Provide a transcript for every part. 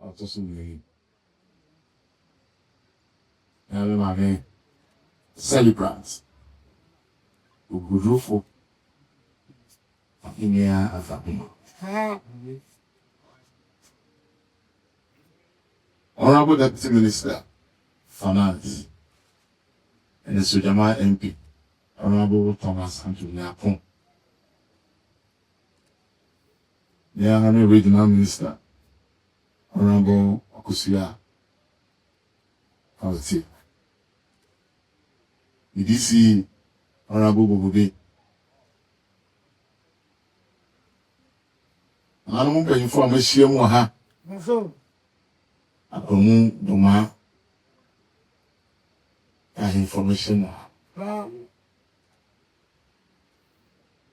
also me. My celebrants. Okokodurufo Ohemea Afrakoma. Honorable Deputy Minister, Finance, and the Sojama MP, Honorable Thomas Anthony Akon. The Honorable Regional Minister, Honorable Okokodurufo Ohemea II. The DC, Honorable Bogyawe. I'm going for a share Akwamu Doma information.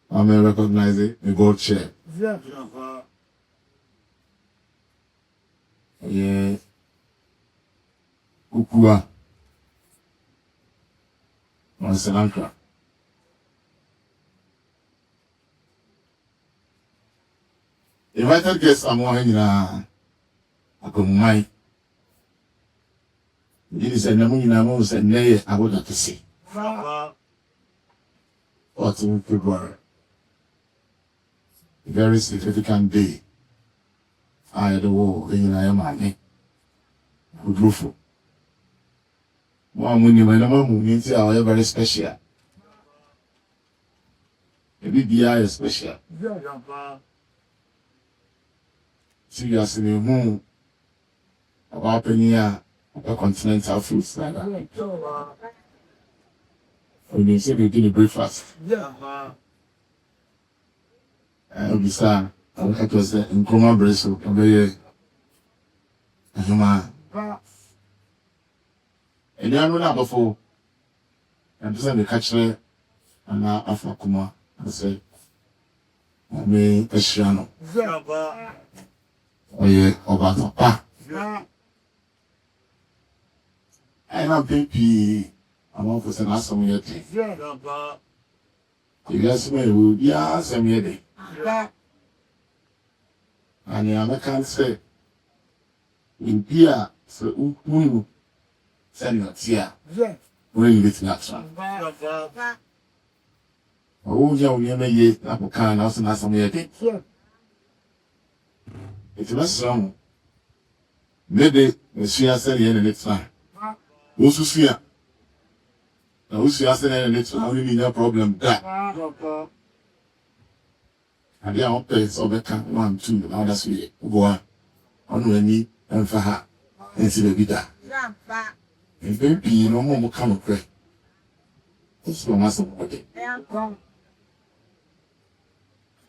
I'm recognize it, the board chair. Yeah. Ukua. Monsananka. Invited guests are more in Akwamuhemea. It is a number of nay, I would like to see. 14th February. A very significant day. I had a war in Ayamani. Okokodurufo. One when you went among means are very special. A BBI is special. Seriously, the moon about Penia. The continental foods like that. When you say they do the breakfast, Obisa, it was in Coma Bresso, a very human. And then I know before, and this is the catcher and now Afrakoma, I say, I mean, a shiano. Oh, yeah, about a I'm a baby. I'm off with an awesome yet. You guys may be awesome yet. And I can't say, in Pia, so who send your tear. When you get that. Oh, young, you may yet, Apocan, also not some yet. It's not strong. Maybe Monsieur said the next time. Also see now who see us and it's only no problem that and they are pay so better 1 2 now that's we go on any and for her and see the bidder and baby no more come up pray it's for us okay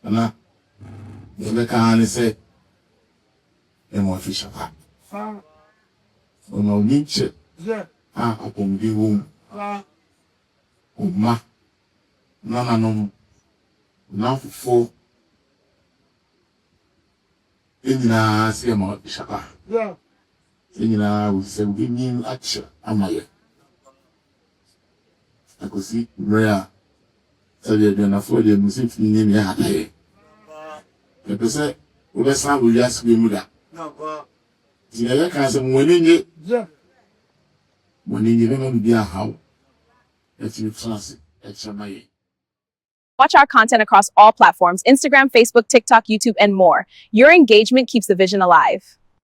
and the can say more fish up no need to upon the womb. Uma Nananom now for in a same shapa. In a with some winning action. Amaya. I could see rare. So you're going to afford the music in your head. The person who has some will ask me. The other kinds of winning it. When you never be a how, it's your classic, it's a my. Watch our content across all platforms: Instagram, Facebook, TikTok, YouTube, and more. Your engagement keeps the vision alive.